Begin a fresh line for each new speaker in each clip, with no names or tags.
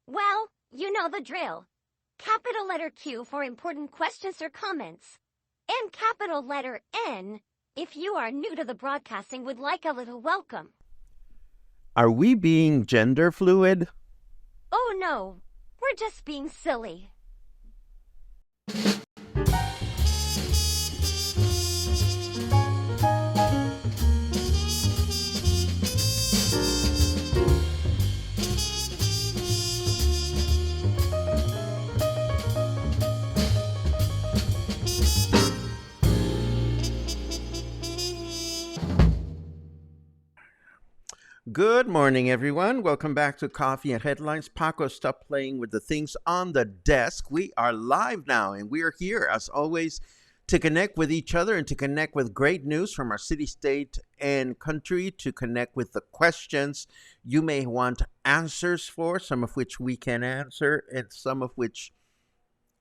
Well, you know the drill. Capital letter Q for important questions or comments. And capital letter N if you are new to the broadcasting would like a little welcome.
Are we being gender fluid?
Oh no, we're just being silly.
Good morning, everyone. Welcome back to Coffee and Headlines. Paco, stop playing with the things on the desk. We are live now, and we are here, as always, to connect with each other and to connect with great news from our city, state, and country, to connect with the questions you may want answers for, some of which we can answer and some of which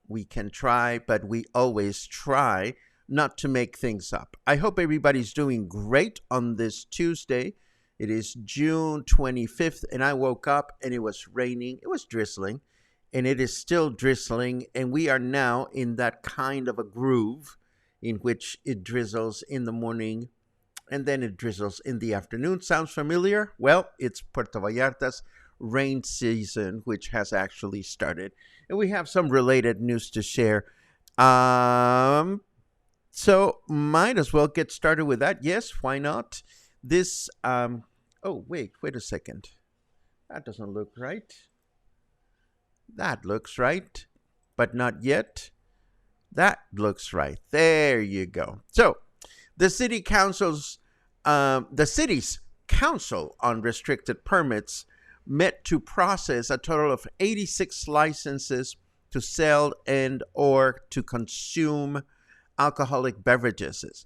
we can try, but we always try not to make things up. I hope everybody's doing great on this Tuesday. It is June 25th, and I woke up and it was raining. It was drizzling, and it is still drizzling, and we are now in that kind of a groove in which it drizzles in the morning and then it drizzles in the afternoon. Sounds familiar? Well, it's Puerto Vallarta's rain season, which has actually started, and we have some related news to share. So might as well get started with that. Yes, why not? This, oh, wait a second. That doesn't look right. That looks right, but not yet. That looks right. There you go. So the city's council on restricted permits met to process a total of 86 licenses to sell and or to consume alcoholic beverages.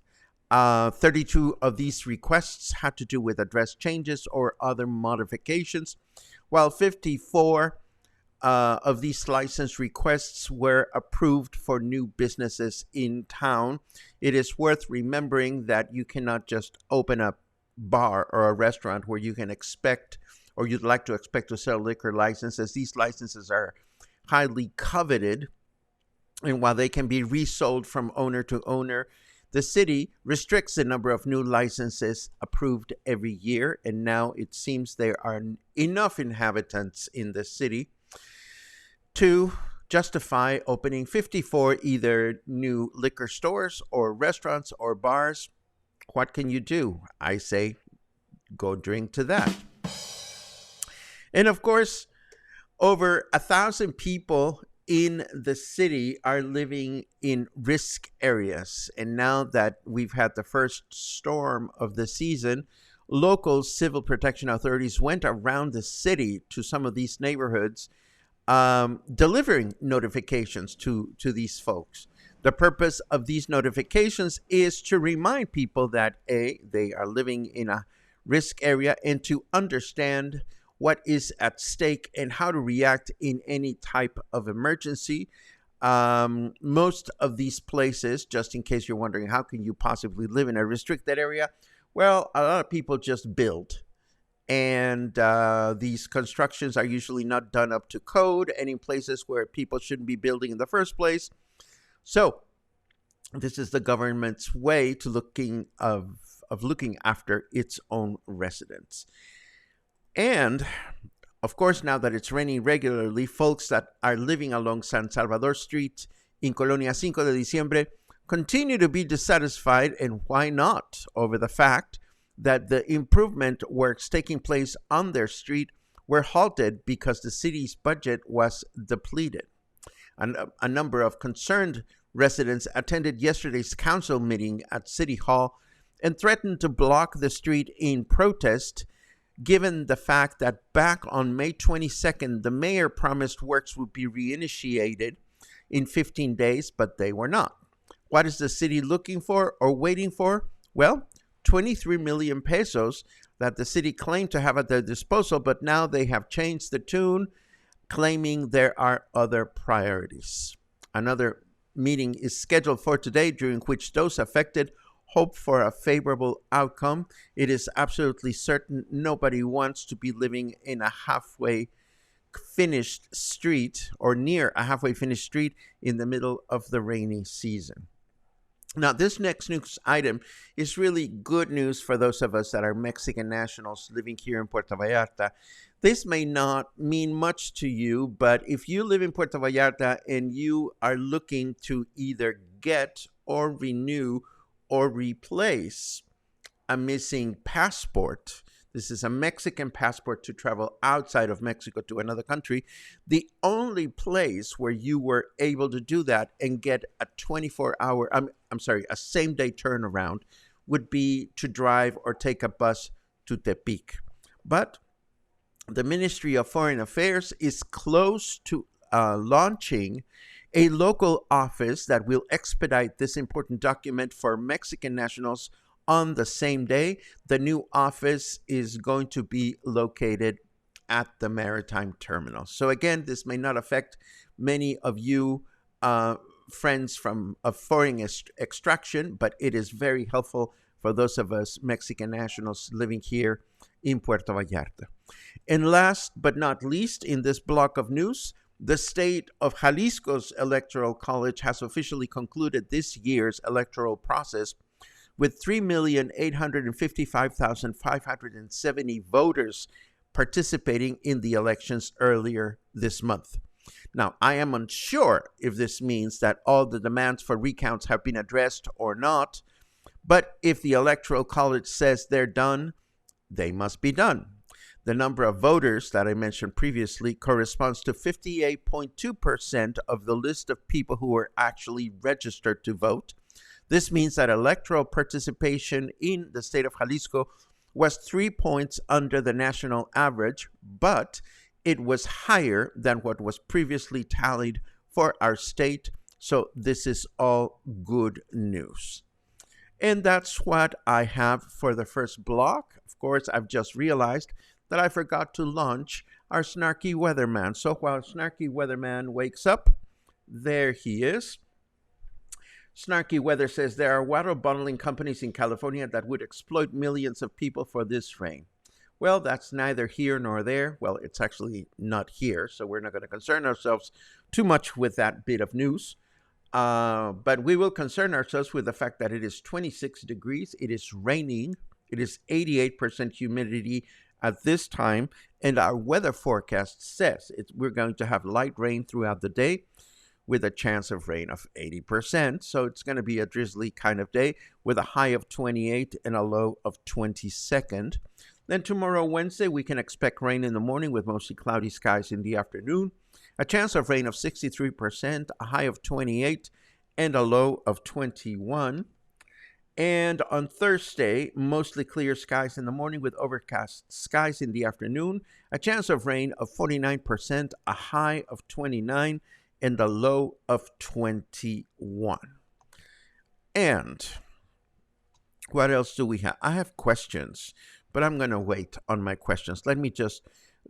32 of these requests had to do with address changes or other modifications, while 54 of these license requests were approved for new businesses in town. It is worth remembering that you cannot just open a bar or a restaurant where you can expect or you'd like to expect to sell liquor licenses. These licenses are highly coveted, and while they can be resold from owner to owner, the city restricts the number of new licenses approved every year, and now it seems there are enough inhabitants in the city to justify opening 54 either new liquor stores or restaurants or bars. What can you do? I say, go drink to that. And of course, over 1,000 people in the city are living in risk areas. And now that we've had the first storm of the season, local civil protection authorities went around the city to some of these neighborhoods, delivering notifications to these folks. The purpose of these notifications is to remind people that A, they are living in a risk area, and to understand what is at stake and how to react in any type of emergency. Most of these places, just in case you're wondering, how can you possibly live in a restricted area? Well, a lot of people just build. And these constructions are usually not done up to code, and in places where people shouldn't be building in the first place. So this is the government's way to looking after its own residents. And of course, now that it's raining regularly, folks that are living along San Salvador Street in Colonia 5 de Diciembre continue to be dissatisfied, and why not, over the fact that the improvement works taking place on their street were halted because the city's budget was depleted. A number of concerned residents attended yesterday's council meeting at City Hall and threatened to block the street in protest, given the fact that back on May 22nd, the mayor promised works would be reinitiated in 15 days, but they were not. What is the city looking for or waiting for? Well, 23 million pesos that the city claimed to have at their disposal, but now they have changed the tune, claiming there are other priorities. Another meeting is scheduled for today, during which those affected hope for a favorable outcome. It is absolutely certain nobody wants to be living in a halfway finished street or near a halfway finished street in the middle of the rainy season. Now, this next news item is really good news for those of us that are Mexican nationals living here in Puerto Vallarta. This may not mean much to you, but if you live in Puerto Vallarta and you are looking to either get or renew or replace a missing passport, this is a Mexican passport to travel outside of Mexico to another country, the only place where you were able to do that and get a 24-hour, a same-day turnaround would be to drive or take a bus to Tepic. But the Ministry of Foreign Affairs is close to launching a local office that will expedite this important document for Mexican nationals on the same day. The new office is going to be located at the Maritime Terminal. So again, this may not affect many of you friends of foreign extraction, but it is very helpful for those of us Mexican nationals living here in Puerto Vallarta. And last but not least, in this block of news, the state of Jalisco's Electoral College has officially concluded this year's electoral process with 3,855,570 voters participating in the elections earlier this month. Now, I am unsure if this means that all the demands for recounts have been addressed or not, but if the Electoral College says they're done, they must be done. The number of voters that I mentioned previously corresponds to 58.2% of the list of people who were actually registered to vote. This means that electoral participation in the state of Jalisco was 3 points under the national average, but it was higher than what was previously tallied for our state. So this is all good news. And that's what I have for the first block. Of course, I've just realized that I forgot to launch our snarky weatherman. So while snarky weatherman wakes up, there he is. Snarky Weather says there are water bottling companies in California that would exploit millions of people for this rain. Well, that's neither here nor there. Well, it's actually not here, so we're not going to concern ourselves too much with that bit of news. But we will concern ourselves with the fact that it is 26 degrees, it is raining, it is 88% humidity at this time, and our weather forecast says we're going to have light rain throughout the day, with a chance of rain of 80%. So it's going to be a drizzly kind of day with a high of 28 and a low of 22nd. Then tomorrow, Wednesday, we can expect rain in the morning with mostly cloudy skies in the afternoon. A chance of rain of 63%, a high of 28 and a low of 21. And on Thursday, mostly clear skies in the morning with overcast skies in the afternoon. A chance of rain of 49%, a high of 29 and a low of 21. And what else do we have? I have questions, but I'm going to wait on my questions. Let me just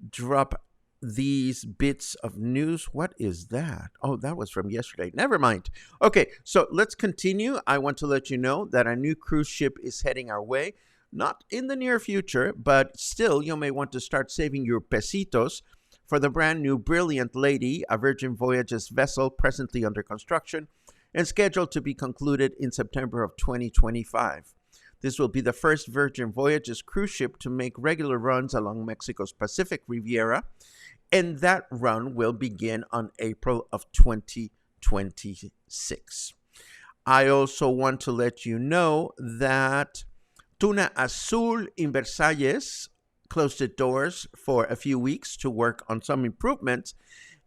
drop these bits of news. What is that? Oh, that was from yesterday. Never mind. Okay, so let's continue. I want to let you know that a new cruise ship is heading our way. Not in the near future, but still you may want to start saving your pesitos for the brand new Brilliant Lady, a Virgin Voyages vessel presently under construction. and scheduled to be concluded in September of 2025. This will be the first Virgin Voyages cruise ship to make regular runs along Mexico's Pacific Riviera, and that run will begin on April of 2026. I also want to let you know that Tuna Azul in Versalles closed its doors for a few weeks to work on some improvements,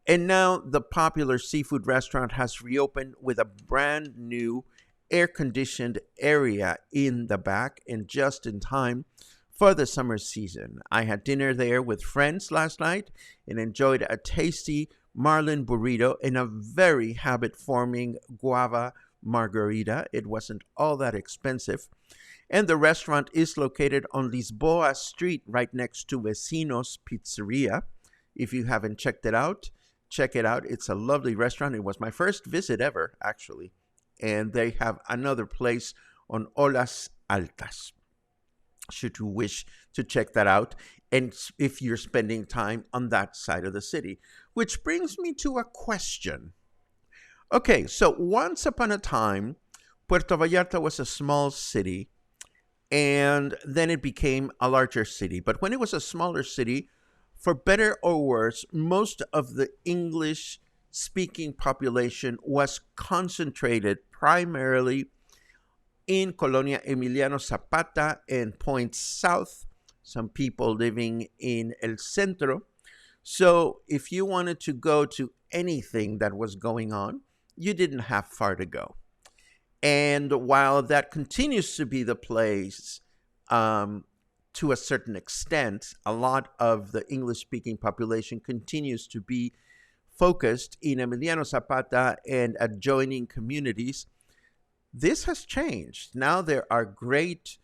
and now the popular seafood restaurant has reopened with a brand new air-conditioned area in the back, and just in time for the summer season. I had dinner there with friends last night and enjoyed a tasty marlin burrito and a very habit-forming guava margarita. It wasn't all that expensive. And the restaurant is located on Lisboa Street, right next to Vecinos Pizzeria. If you haven't checked it out, check it out. It's a lovely restaurant. It was my first visit ever, actually. And they have another place on Olas Altas, should you wish to check that out, and if you're spending time on that side of the city. Which brings me to a question. Okay, so once upon a time, Puerto Vallarta was a small city, and then it became a larger city. But when it was a smaller city, for better or worse, most of the English-speaking population was concentrated primarily in Colonia Emiliano Zapata and points south, some people living in El Centro. So if you wanted to go to anything that was going on, you didn't have far to go. And while that continues to be the place to a certain extent, a lot of the English-speaking population continues to be focused in Emiliano Zapata and adjoining communities. This has changed. Now there are great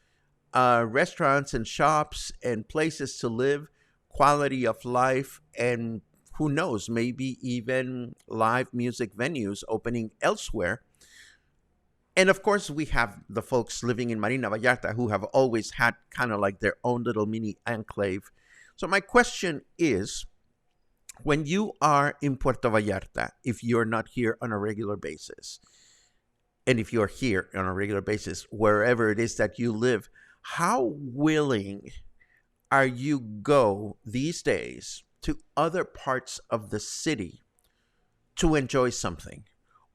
restaurants and shops and places to live, quality of life, and who knows, maybe even live music venues opening elsewhere. And of course, we have the folks living in Marina Vallarta who have always had kind of like their own little mini enclave. So my question is, when you are in Puerto Vallarta, if you're not here on a regular basis, and if you're here on a regular basis, wherever it is that you live, how willing are you go these days to other parts of the city to enjoy something?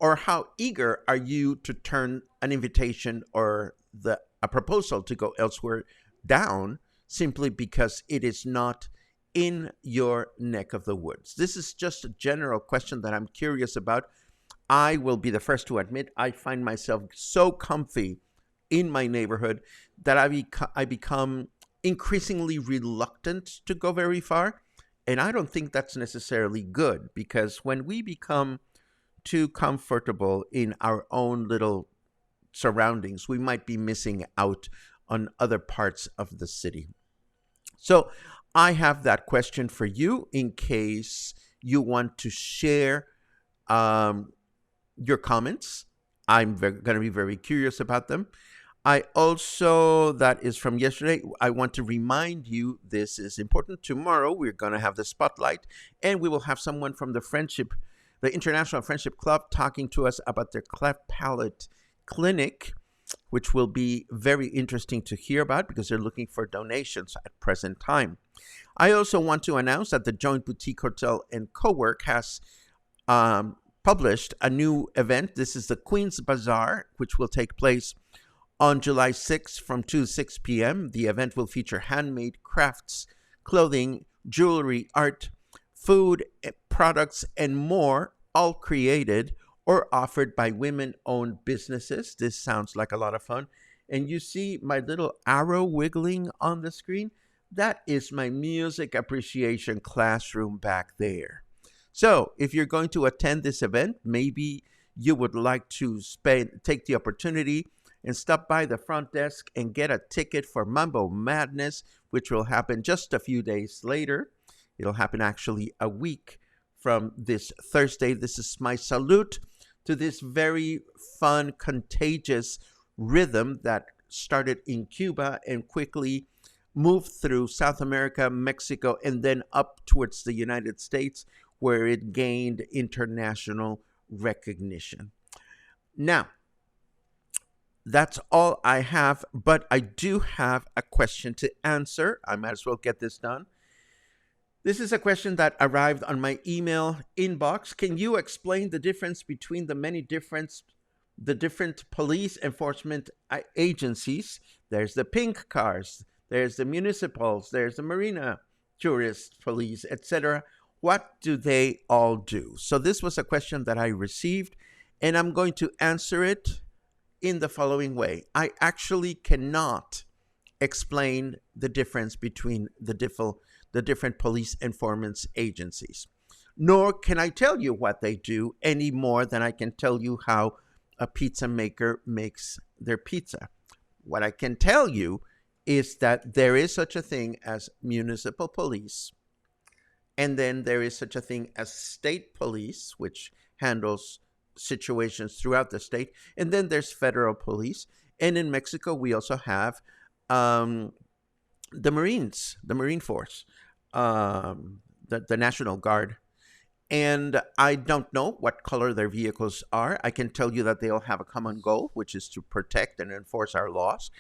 Or how eager are you to turn an invitation or a proposal to go elsewhere down simply because it is not in your neck of the woods? This is just a general question that I'm curious about. I will be the first to admit I find myself so comfy in my neighborhood that I become increasingly reluctant to go very far. And I don't think that's necessarily good, because when we become too comfortable in our own little surroundings, we might be missing out on other parts of the city. So I have that question for you in case you want to share your comments. I'm going to be very curious about them. I also, that is from yesterday, I want to remind you, this is important. Tomorrow, we're going to have the spotlight, and we will have someone from the International Friendship Club, talking to us about their cleft palate clinic, which will be very interesting to hear about because they're looking for donations at present time. I also want to announce that the Joint Boutique Hotel and Cowork has published a new event. This is the Queen's Bazaar, which will take place on July 6th from 2 to 6 p.m. The event will feature handmade crafts, clothing, jewelry, art, food, products, and more, all created or offered by women-owned businesses. This sounds like a lot of fun. And you see my little arrow wiggling on the screen? That is my music appreciation classroom back there. So if you're going to attend this event, maybe you would like to take the opportunity and stop by the front desk and get a ticket for Mambo Madness, which will happen just a few days later. It'll happen actually a week from this Thursday. This is my salute to this very fun, contagious rhythm that started in Cuba and quickly moved through South America, Mexico, and then up towards the United States, where it gained international recognition. Now, that's all I have, but I do have a question to answer. I might as well get this done. This is a question that arrived on my email inbox. Can you explain the difference between the different police enforcement agencies? There's the pink cars, there's the municipals, there's the marina tourist police, etc. What do they all do? So this was a question that I received, and I'm going to answer it in the following way. I actually cannot explain the difference between the different police enforcement agencies, nor can I tell you what they do any more than I can tell you how a pizza maker makes their pizza. What I can tell you is that there is such a thing as municipal police, and then there is such a thing as state police, which handles situations throughout the state, and then there's federal police. And in Mexico, we also have the Marines, the Marine Force, the National Guard. And I don't know what color their vehicles are. I can tell you that they all have a common goal, which is to protect and enforce our laws.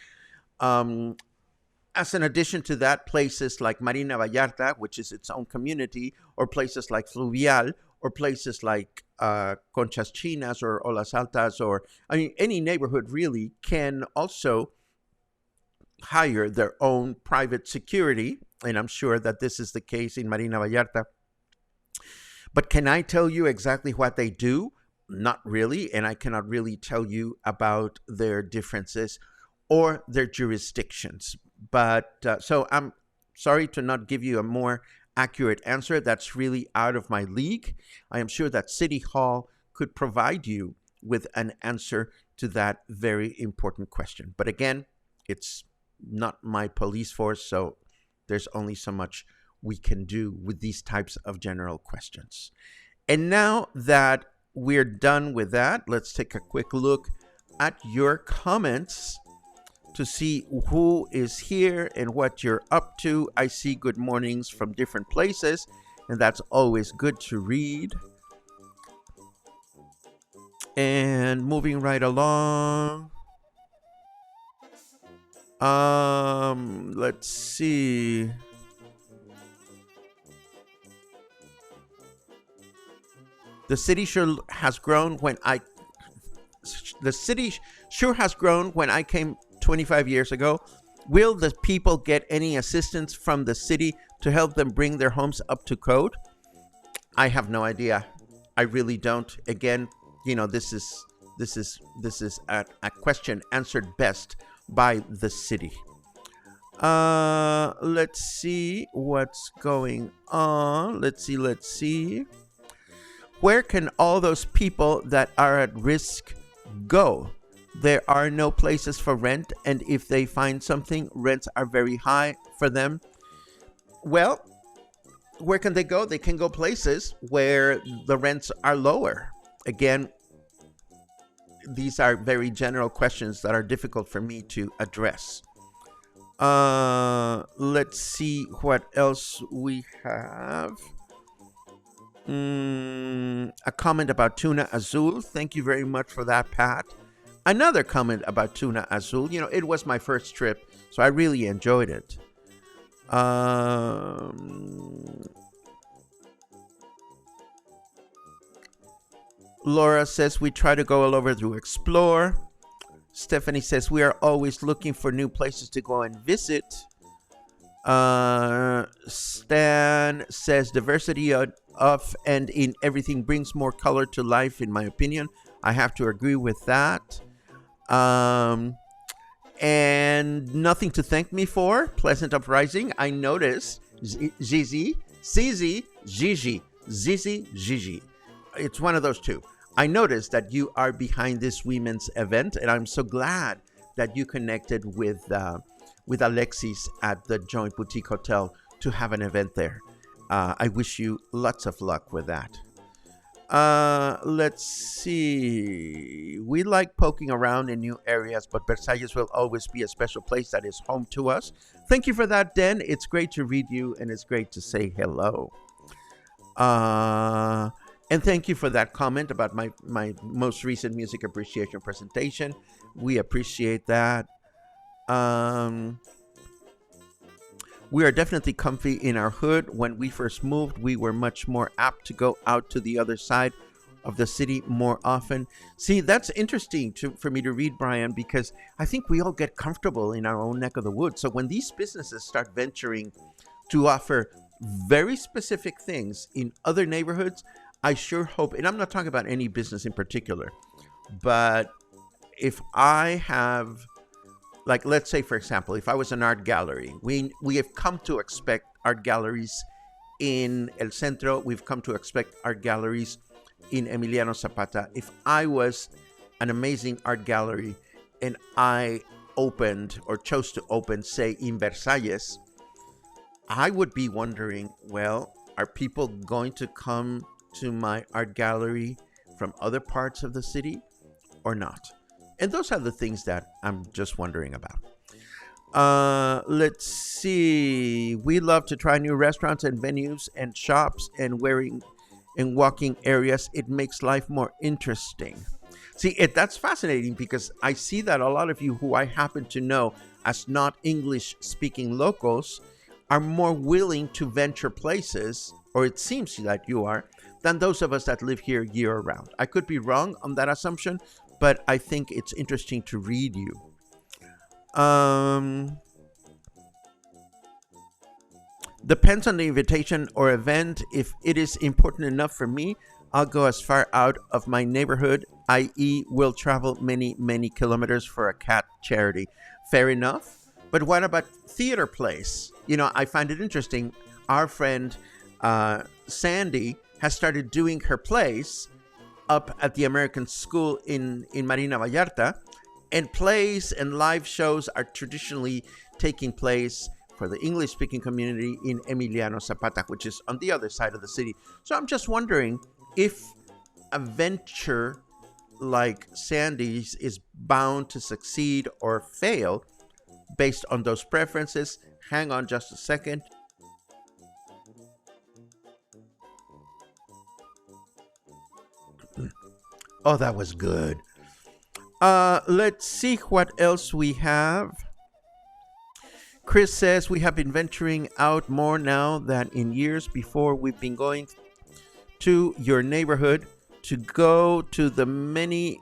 As an addition to that, places like Marina Vallarta, which is its own community, or places like Fluvial, or places like Conchas Chinas or Olas Altas, or any neighborhood really can also hire their own private security. And I'm sure that this is the case in Marina Vallarta. But can I tell you exactly what they do? Not really. And I cannot really tell you about their differences or their jurisdictions. But so I'm sorry to not give you a more accurate answer. That's really out of my league. I am sure that City Hall could provide you with an answer to that very important question. But again, it's not my police force, so there's only so much we can do with these types of general questions. And now that we're done with that, let's take a quick look at your comments to see who is here and what you're up to. I see good mornings from different places, and that's always good to read. And moving right along. Let's see. The city sure has grown when I came 25 years ago. Will the people get any assistance from the city to help them bring their homes up to code? I have no idea. I really don't. Again, this is a question answered best by the city. Let's see what's going on. Let's see. Where can all those people that are at risk go? There are no places for rent, and if they find something, rents are very high for them. Well, where can they go? They can go places where the rents are lower. Again, these are very general questions that are difficult for me to address. Let's see what else we have. A comment about tuna azul. Thank you very much for that, Pat. Another comment about tuna azul. It was my first trip, so I really enjoyed it. Laura says we try to go all over to explore. Stephanie says we are always looking for new places to go and visit. Stan says diversity of and in everything brings more color to life, in my opinion. I have to agree with that. And nothing to thank me for. Pleasant uprising. I noticed Zizi. It's one of those two. I noticed that you are behind this women's event, and I'm so glad that you connected with Alexis at the Joint Boutique Hotel to have an event there. I wish you lots of luck with that. Let's see. We like poking around in new areas, but Versailles will always be a special place that is home to us. Thank you for that, Den. It's great to read you, and it's great to say hello. And thank you for that comment about my most recent music appreciation presentation. We appreciate that. Um, we are definitely comfy in our hood. When we first moved, we were much more apt to go out to the other side of the city more often. See, that's interesting for me to read, Brian, because I think we all get comfortable in our own neck of the woods. So when these businesses start venturing to offer very specific things in other neighborhoods, I sure hope, and I'm not talking about any business in particular, but if I have, like, let's say, for example, if I was an art gallery, we have come to expect art galleries in El Centro. We've come to expect art galleries in Emiliano Zapata. If I was an amazing art gallery and I opened or chose to open, say, in Versalles, I would be wondering, well, are people going to come to my art gallery from other parts of the city or not? And those are the things that I'm just wondering about. Let's see. We love to try new restaurants and venues and shops and walking areas. It makes life more interesting. See, that's fascinating because I see that a lot of you who I happen to know as not English speaking locals are more willing to venture places, or it seems that you are, than those of us that live here year round. I could be wrong on that assumption, but I think it's interesting to read you. Depends on the invitation or event. If it is important enough for me, I'll go as far out of my neighborhood, i.e. will travel many, many kilometers for a cat charity. Fair enough. But what about theater plays? You know, I find it interesting. Our friend Sandy has started doing her plays up at the American School in Marina Vallarta. And plays and live shows are traditionally taking place for the English-speaking community in Emiliano Zapata, which is on the other side of the city. So I'm just wondering if a venture like Sandy's is bound to succeed or fail based on those preferences. Hang on just a second. Oh, that was good. Let's see what else we have. Chris says we have been venturing out more now than in years before. We've been going to your neighborhood to go to the many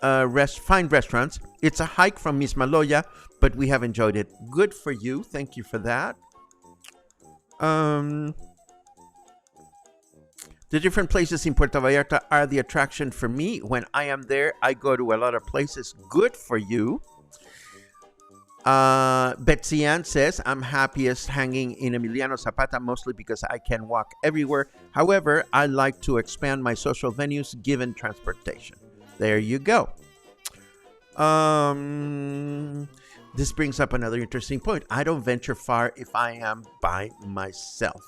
fine restaurants. It's a hike from Mismaloya, but we have enjoyed it. Good for you. Thank you for that. The different places in Puerto Vallarta are the attraction for me. When I am there, I go to a lot of places. Good for you. Betsy Ann says, I'm happiest hanging in Emiliano Zapata, mostly because I can walk everywhere. However, I like to expand my social venues given transportation. There you go. This brings up another interesting point. I don't venture far if I am by myself,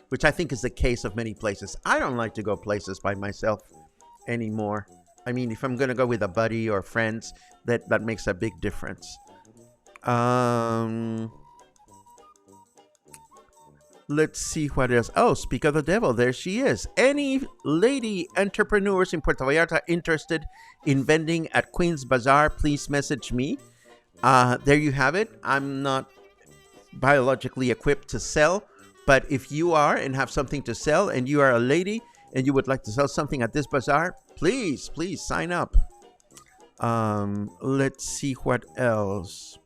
which I think is the case of many places. I don't like to go places by myself anymore. I mean, if I'm going to go with a buddy or friends, that makes a big difference. Let's see what else. Oh, speak of the devil, there she is. Any lady entrepreneurs in Puerto Vallarta interested in vending at Queen's Bazaar, please message me. There you have it. I'm not biologically equipped to sell, but if you are and have something to sell and you are a lady and you would like to sell something at this bazaar, please sign up. Let's see what else.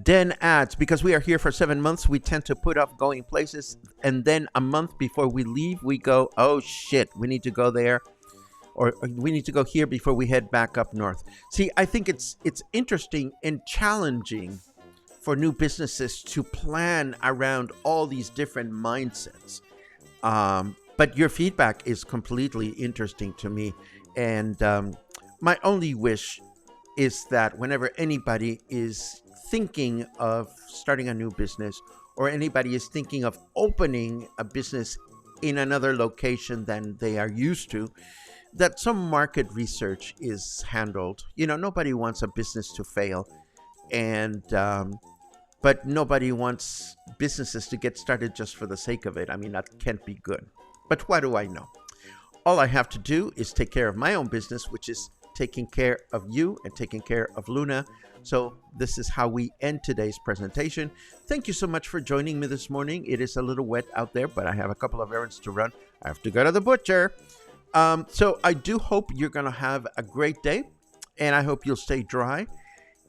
Den adds, because we are here for 7 months, we tend to put off going places, and then a month before we leave, we go, oh shit, we need to go there, or we need to go here before we head back up north. See, I think it's interesting and challenging for new businesses to plan around all these different mindsets. But your feedback is completely interesting to me. And my only wish is that whenever anybody is thinking of starting a new business, or anybody is thinking of opening a business in another location than they are used to, that some market research is handled. You know, nobody wants a business to fail, and but nobody wants businesses to get started just for the sake of it. I mean, that can't be good. But what do I know? All I have to do is take care of my own business, which is taking care of you and taking care of Luna. So this is how we end today's presentation. Thank you so much for joining me this morning. It is a little wet out there, but I have a couple of errands to run. I have to go to the butcher. So I do hope you're going to have a great day, and I hope you'll stay dry.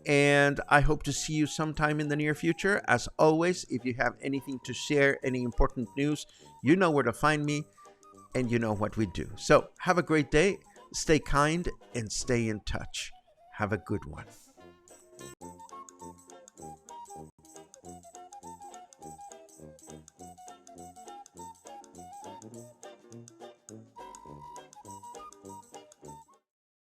And I hope to see you sometime in the near future. As always, if you have anything to share, any important news, you know where to find me, and you know what we do. So have a great day. Stay kind and stay in touch. Have a good one.